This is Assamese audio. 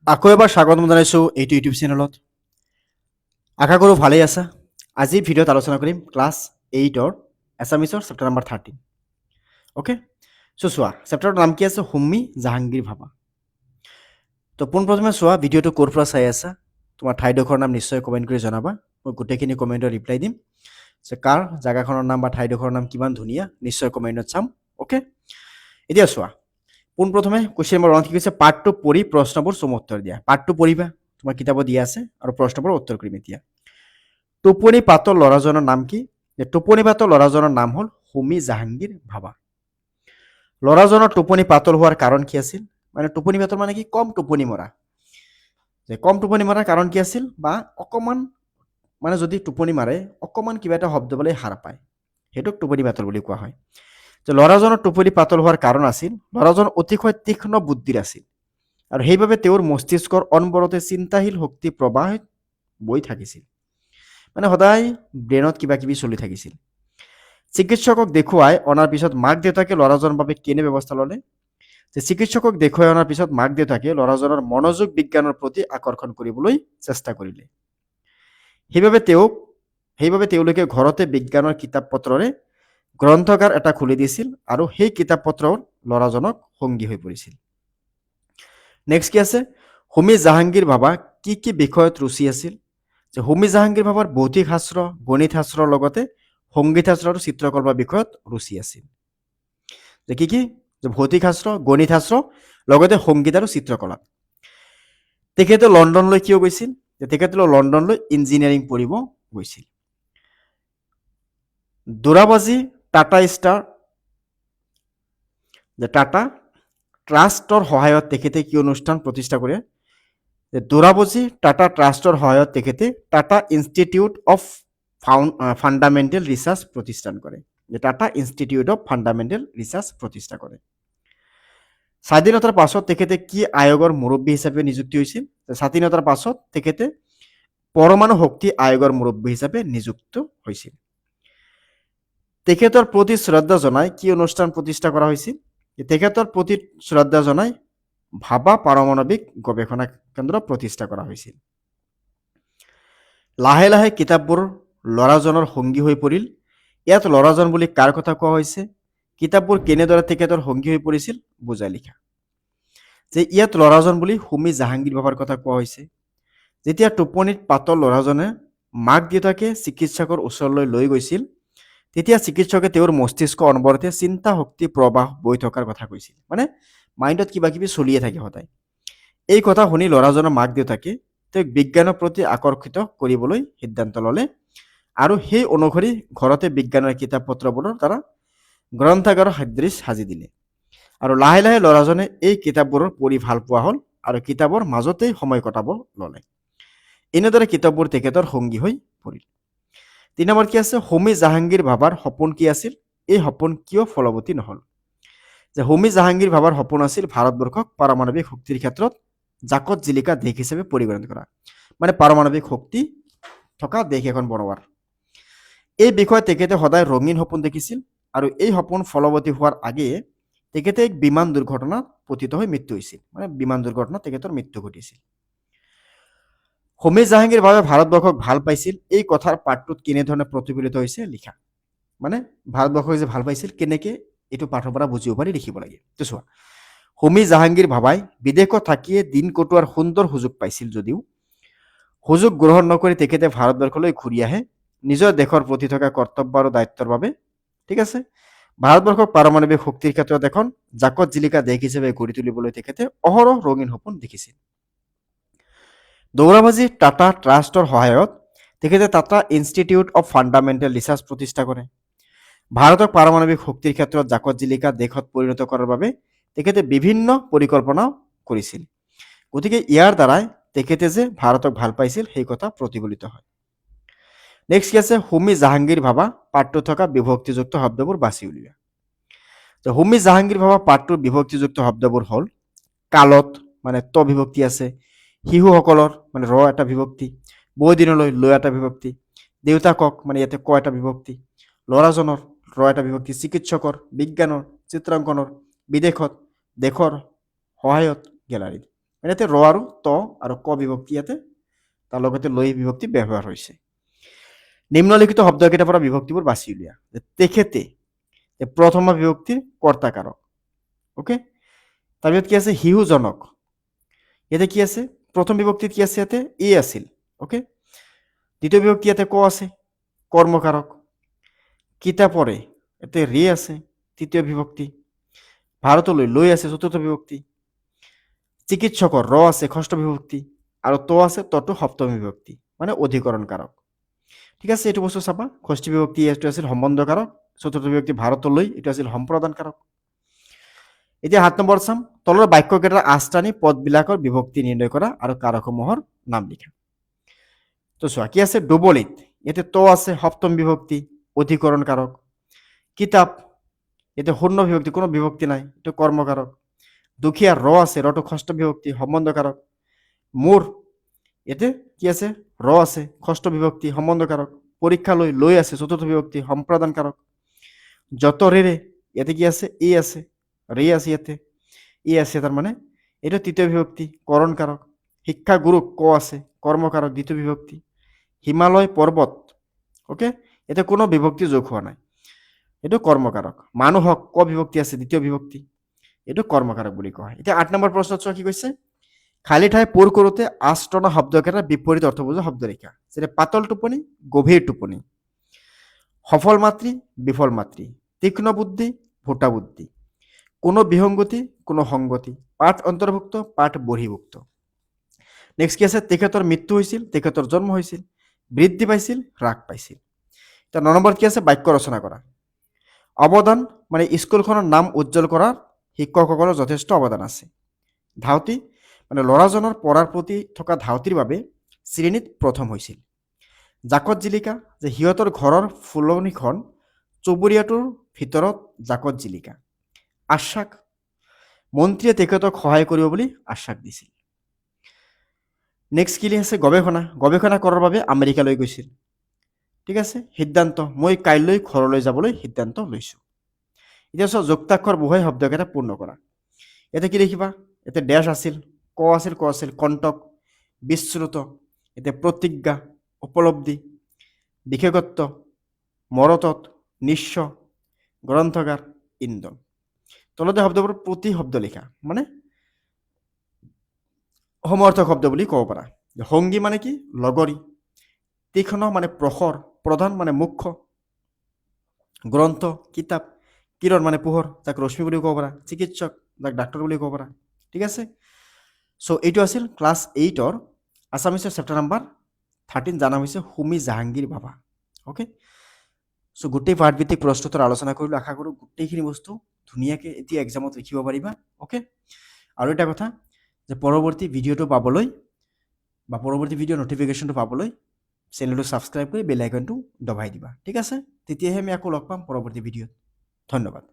আকৌ এবাৰ স্বাগতম জনাইছোঁ এইটো ইউটিউব চেনেলত। আশা কৰোঁ ভালেই আছা। আজি ভিডিঅ'ত আলোচনা কৰিম ক্লাছ 8-ৰ এছামিছৰ চেপ্টাৰ নম্বৰ 13। অ'কে, চোৱা চেপ্টাৰটোৰ নাম কি আছে? হোমী জাহাংগীৰ ভাবা। তো পোনপ্ৰথমে চোৱা ভিডিঅ'টো ক'ৰ পৰা চাই আছা। তোমাৰ ঠাইডোখৰৰ নাম নিশ্চয় কমেণ্ট কৰি জনাবা। মই গোটেইখিনি কমেণ্টৰ ৰিপ্লাই দিম যে কাৰ জেগাখনৰ নাম বা ঠাইডোখৰৰ নাম কিমান ধুনীয়া, নিশ্চয় কমেণ্টত চাম। অ'কে, এতিয়া চোৱা পোনপ্ৰথমে কুৱেশ্যন নম্বৰ 1 কি কৈছে? পাঠটো পঢ়ি প্ৰশ্নবোৰ চমু উত্তৰ দিয়া। পাঠটো পঢ়িবা, তোমাৰ কিতাপত দিয়া আছে, আৰু প্ৰশ্নবোৰ উত্তৰ কৰিম এতিয়া। টোপনি পাতৰ ল'ৰাজনৰ নাম কি? টোপনি পাতৰ ল'ৰাজনৰ নাম হ'ল হোমী জাহাংগীৰ ভাবা। ল'ৰাজনৰ টোপনি পাতল হোৱাৰ কাৰণ কি আছিল? মানে টোপনি পাতল মানে কি? কম টোপনি মৰা। যে কম টোপনি মৰাৰ কাৰণ কি আছিল? বা অকণমান মানে যদি টোপনি মাৰে অকণমান কিবা এটা শব্দ পালে সাৰ পায়, সেইটোক টোপনি পাতল বুলি কোৱা হয়। যে ল'ৰাজনৰ টোপনি পাতল হোৱাৰ কাৰণ আছিল ল'ৰাজন অতিশয় তীক্ষ্ণ বুদ্ধিৰ আছিল, আৰু সেইবাবে তেওঁৰ মস্তিষ্কৰ অনবৰতে চিন্তাশীল শক্তি প্ৰবাহ বৈ থাকিছিল। মানে সদায় ব্ৰেইনত কিবা কিবি চলি থাকিছিল। চিকিৎসকক দেখুৱাই অনাৰ পিছত মাক দেউতাকে ল'ৰাজনৰ বাবে কেনে ব্যৱস্থা ল'লে? যে চিকিৎসকক দেখুৱাই অনাৰ পিছত মাক দেউতাকে ল'ৰাজনৰ মনোযোগ বিজ্ঞানৰ প্ৰতি আকৰ্ষণ কৰিবলৈ চেষ্টা কৰিলে। সেইবাবে তেওঁলোকে ঘৰতে বিজ্ঞানৰ কিতাপ পত্ৰৰে গ্ৰন্থগাৰ এটা খুলি দিছিল, আৰু সেই কিতাপ পত্ৰৰ ল'ৰাজনক সংগী হৈ পৰিছিল। নেক্সট কি আছে? হোমী জাহাংগীৰ ভাবা কি কি বিষয়ত ৰুচি আছিল? যে হোমী জাহাংগীৰ ভাবাৰ ভৌতিক শাস্ত্ৰ, গণিত শাস্ত্ৰৰ লগতে সংগীত শাস্ত্ৰ আৰু চিত্ৰকৰ্মৰ বিষয়ত ৰুচি আছিল। যে কি কি? যে ভৌতিক শাস্ত্ৰ, গণিত শাস্ত্ৰ, লগতে সংগীত আৰু চিত্ৰকলা। তেখেতে লণ্ডনলৈ কিয় গৈছিল? যে তেখেতে লণ্ডনলৈ ইঞ্জিনিয়াৰিং পঢ়িব গৈছিল। দোৰাবাজী টাটা ষ্টাৰ যে টাটা ট্ৰাষ্টৰ সহায়ত তেখেতে কি অনুষ্ঠান প্ৰতিষ্ঠা কৰে? যে দোৰাবজী টাটা ট্ৰাষ্টৰ সহায়ত তেখেতে Tata institute of fundamental research প্ৰতিষ্ঠান কৰে। যে Tata institute of fundamental research প্ৰতিষ্ঠা কৰে। স্বাধীনতাৰ পাছত তেখেতে কি আয়োগৰ মুৰব্বী হিচাপে নিযুক্তি হৈছিল? স্বাধীনতাৰ পাছত তেখেতে পৰমাণু শক্তি আয়োগৰ মুৰব্বী হিচাপে নিযুক্ত হৈছিল। তেখেতৰ প্ৰতি শ্ৰদ্ধা জনাই কি অনুষ্ঠান প্ৰতিষ্ঠা কৰা হৈছিল? তেখেতৰ প্ৰতি শ্ৰদ্ধা জনাই ভাবা পাৰমাণৱিক গৱেষণা কেন্দ্ৰ প্ৰতিষ্ঠা কৰা হৈছিল। লাহে লাহে কিতাপবোৰ ল'ৰাজনৰ সংগী হৈ পৰিল। ইয়াত ল'ৰাজন বুলি কাৰ কথা কোৱা হৈছে? কিতাপবোৰ কেনেদৰে তেখেতৰ সংগী হৈ পৰিছিল বুজাই লিখা। যে ইয়াত ল'ৰাজন বুলি হোমী জাহাংগীৰ ভাৱাৰ কথা কোৱা হৈছে। যেতিয়া টোপনিত পাতল ল'ৰাজনে মাক দেউতাকে চিকিৎসকৰ ওচৰলৈ লৈ গৈছিল, তেতিয়া চিকিৎসকে তেওঁৰ মস্তিষ্ক অনবৰতে চিন্তা শক্তি প্ৰবাহ বৈ থকাৰ কথা কৈছিল। মানে মাইণ্ডত কিবা কিবি চলিয়ে থাকে সদায়। এই কথা শুনি ল'ৰাজনৰ মাক দেউতাকে তেওঁক বিজ্ঞানৰ প্ৰতি আকৰ্ষিত কৰিবলৈ সিদ্ধান্ত ল'লে, আৰু সেই অনুসৰি ঘৰতে বিজ্ঞানৰ কিতাপ পত্ৰবোৰৰ দ্বাৰা গ্ৰন্থাগাৰৰ সদৃশ সাজি দিলে। আৰু লাহে লাহে ল'ৰাজনে এই কিতাপবোৰৰ পঢ়ি ভাল পোৱা হ'ল, আৰু কিতাপৰ মাজতেই সময় কটাব ল'লে। এনেদৰে কিতাপবোৰ তেখেতৰ সংগী হৈ পৰিল। 3 নম্বৰ কি আছে? হোমী জাহাংগীৰ ভাৱাৰ সপোন কি আছিল? এই সপোন কিয় ফলৱতী নহ'ল? যে হোমী জাহাংগীৰ ভাৱাৰ সপোন আছিল ভাৰতবৰ্ষক পাৰমাণৱিক শক্তিৰ ক্ষেত্ৰত জাকত জিলিকা দেশ হিচাপে পৰিগণিত কৰা। মানে পাৰমাণৱিক শক্তি থকা দেশ এখন বনোৱাৰ। এই বিষয়ে তেখেতে সদায় ৰঙীন সপোন দেখিছিল, আৰু এই সপোন ফলৱতী হোৱাৰ আগেয়ে তেখেতে এক বিমান দুৰ্ঘটনাত পতিত হৈ মৃত্যু হৈছিল। মানে বিমান দুৰ্ঘটনাত তেখেতৰ মৃত্যু ঘটিছিল। হোমী জাহাংগীৰ ভাৱে ভাৰতবৰ্ষক ভাল পাইছিল, এই কথাৰ পাঠটোত কেনেধৰণে প্ৰতিফলিত হৈছে লিখা। মানে ভাৰতবৰ্ষক যে ভাল পাইছিল কেনেকে, এইটো পাঠৰ পৰা বুজিব পাৰি লিখিব লাগে। তো চোৱা, হোমী জাহাংগীৰ ভাবাই বিদেশত থাকিয়ে দিন কটোৱাৰ সুন্দৰ সুযোগ পাইছিল যদিও সুযোগ গ্ৰহণ নকৰি তেখেতে ভাৰতবৰ্ষলৈ ঘূৰি আহে নিজৰ দেশৰ প্ৰতি থকা কৰ্তব্য আৰু দায়িত্বৰ বাবে। ঠিক আছে, ভাৰতবৰ্ষক পাৰমাণৱিক শক্তিৰ ক্ষেত্ৰত এখন জাকত জিলিকা দেশ হিচাপে গঢ়ি তুলিবলৈ তেখেতে অহৰহ ৰঙীন সপোন দেখিছিল। দৌৰাবাজী টাটা ট্ৰাষ্টৰ সহায়ত তেখেতে Tata institute of fundamental research প্ৰতিষ্ঠা কৰে। ভাৰতক পাৰমাণৱিক শক্তিৰ ক্ষেত্ৰত জাকত জিলিকা দেশত পৰিণত কৰাৰ বাবে তেখেতে বিভিন্ন পৰিকল্পনা কৰিছিল। গতিকে ইয়াৰ দ্বাৰাই তেখেতে যে ভাৰতক ভাল পাইছিল সেই কথা প্ৰতিফলিত হয়। নেক্সট কি আছে? হোমী জাহাংগীৰ ভাবা পাঠটোত থকা বিভক্তিযুক্ত শব্দবোৰ বাছি উলিওৱা। হোমী জাহাংগীৰ ভাবা পাঠটোৰ বিভক্তিযুক্ত শব্দবোৰ হ'ল কালত, মানে ত বিভক্তি আছে, শিশুসকলৰ মানে ৰ এটা বিভক্তি, বহুদিনলৈ ল এটা বিভক্তি, দেউতাকক মানে ইয়াতে ক এটা বিভক্তি, ল'ৰাজনৰ ৰ এটা বিভক্তি, চিকিৎসকৰ, বিজ্ঞানৰ, চিত্ৰাংকনৰ, বিদেশত, দেশৰ, সহায়ত, গেলাৰীত। মানে ইয়াতে ৰ আৰু ত আৰু ক বিভক্তি ইয়াতে তাৰ লগতে লৈ বিভক্তি ব্যৱহাৰ হৈছে। নিম্নলিখিত শব্দকেইটাৰ পৰা বিভক্তিবোৰ বাছি উলিয়া। তেখেতে প্ৰথম বিভক্তিৰ কৰ্তাকাৰক। অ'কে, তাৰপিছত কি আছে শিশুজনক, ইয়াতে কি আছে প্ৰথম বিভক্তিত কি আছে ইয়াতে এ আছিল। অ'কে, দ্বিতীয় বিভক্তি ইয়াতে ক আছে কৰ্মকাৰক। কিতাপৰে ইয়াতে ৰে আছে তৃতীয় বিভক্তি। ভাৰতলৈ লৈ আছে চতুৰ্থ বিভক্তি। চিকিৎসকৰ ৰ আছে ষষ্ঠ বিভক্তি আৰু ত আছে তটো সপ্তম বিভক্তি মানে অধিকৰণ কাৰক। ঠিক আছে, এইটো বস্তু চাবা। ষষ্ঠী বিভক্তি এইটো আছিল সম্বন্ধ কাৰক, চতুৰ্থ বিভক্তি ভাৰতলৈ এইটো আছিল সম্প্ৰদান কাৰক। এতিয়া 7 নম্বৰ চাম, তলৰ বাক্যকেইটাৰ আস্থানি পদবিলাকৰ বিভক্তি নিৰ্ণয় কৰা আৰু কাৰকসমূহৰ নাম লিখা। তো চোৱা কি আছে ডুবলিত ইয়াতে ত আছে সপ্তম বিভক্তি অধিকৰণ কাৰক। কিতাপ ইয়াতে শূন্য বিভক্তি কোনো বিভক্তি নাই এইটো কৰ্মকাৰক। দুখীয়া ৰ আছে ৰটো ষষ্ঠ বিভক্তি সম্বন্ধ কাৰক। মোৰ ইয়াতে কি আছে ৰ আছে ষষ্ঠ বিভক্তি সম্বন্ধ কাৰক। পৰীক্ষা লৈ আছে চতুৰ্থ বিভক্তি সম্প্ৰদান কাৰক। যত ৰে ইয়াতে কি আছে এ আছে ৰে আছে ইয়াতে এ আছে তাৰ মানে এইটো তৃতীয় বিভক্তি কৰণ কাৰক। শিক্ষা গুৰুক ক আছে কৰ্মকাৰক দ্বিতীয় বিভক্তি। হিমালয় পৰ্বত অ'কে ইয়াতে কোনো বিভক্তি যোগ হোৱা নাই এইটো কৰ্মকাৰক। মানুহক ক বিভক্তি আছে দ্বিতীয় বিভক্তি এইটো কৰ্মকাৰক বুলি কোৱা হয়। এতিয়া 8 নম্বৰ প্ৰশ্নত চোৱা কি কৈছে খালী ঠাই পূৰ কৰোঁতে আষ্টনা শব্দকেইটাৰ বিপৰীত অৰ্থ বুজা শব্দ লিখা। যেনে পাতল টোপনি গভীৰ টোপনি, সফল মাতৃ বিফল মাতৃ, তীক্ষ্ণ বুদ্ধি ভোটা বুদ্ধি, কোনো বিসংগতি কোনো সংগতি, পাঠ অন্তৰ্ভুক্ত পাঠ বহিৰ্ভুক্ত। নেক্সট কি আছে তেখেতৰ মৃত্যু হৈছিল তেখেতৰ জন্ম হৈছিল, বৃদ্ধি পাইছিল হ্ৰাস পাইছিল। এতিয়া 9 নম্বৰ কি আছে বাক্য ৰচনা কৰা। অৱদান মানে স্কুলখনৰ নাম উজ্জ্বল কৰাৰ শিক্ষকসকলৰ যথেষ্ট অৱদান আছে। ধাউতি মানে ল'ৰাজনৰ পঢ়াৰ প্ৰতি থকা ধাউতিৰ বাবে শ্ৰেণীত প্ৰথম হৈছিল। জাকত জিলিকা যে সিহঁতৰ ঘৰৰ ফুলনিখন চুবুৰীয়াটোৰ ভিতৰত জাকত জিলিকা। আশ্বাস মন্ত্ৰীয়ে তেখেতক সহায় কৰিব বুলি আশ্বাস দিছিল। নেক্সট কি আছে গৱেষণা, গৱেষণা কৰাৰ বাবে আমেৰিকালৈ গৈছিল। ঠিক আছে, সিদ্ধান্ত মই কাইলৈ ঘৰলৈ যাবলৈ সিদ্ধান্ত লৈছোঁ। এতিয়া চোৱা যুক্তাক্ষৰ বহুৱাই শব্দকেইটা পূৰ্ণ কৰা। ইয়াতে কি লিখিবা ইয়াতে ডেছ আছিল ক আছিল কণ্টক বিশ্ৰুত, ইয়াতে প্ৰতিজ্ঞা উপলব্ধি বিশেষত্ব মৰতত নিশ্চ গ্ৰন্থগাৰ ইন্ধন। তলতে শব্দবোৰ প্ৰতি শব্দ লিখা মানে সমৰ্থক শব্দ বুলি ক'ব পাৰা। সংগী মানে কি লগৰী, তীক্ষ্ণ মানে প্ৰখৰ, প্ৰধান মানে মুখ্য, গ্ৰন্থ কিতাপ, কিৰণ মানে পোহৰ যাক ৰশ্মি বুলি ক'ব পাৰা, চিকিৎসক যাক ডাক্তৰ বুলি ক'ব পাৰা। ঠিক আছে, চ' এইটো আছিল ক্লাছ 8ৰ আছামিছৰ চেপ্টাৰ নাম্বাৰ 13 জানা হৈছে হোমী জাহাংগীৰ বাবা। অ'কে, চ' গোটেই পাঠভিত্তিক প্ৰশ্নোত্তৰ আলোচনা কৰিলোঁ। আশা কৰোঁ গোটেইখিনি বস্তু ধুনীয়াকৈ এতিয়া এক্সামত লিখিব পাৰিবা। অ'কে, আৰু এটা কথা যে পৰৱৰ্তী ভিডিঅ'টো পাবলৈ বা পৰৱৰ্তী ভিডিঅ' নটিফিকেশ্যনটো পাবলৈ চেনেলটো ছাবস্ক্ৰাইব কৰি বেল আইকনটো দবাই দিবা। ঠিক আছে, তেতিয়াহে আমি আকৌ লগ পাম পৰৱৰ্তী ভিডিঅ'ত। ধন্যবাদ।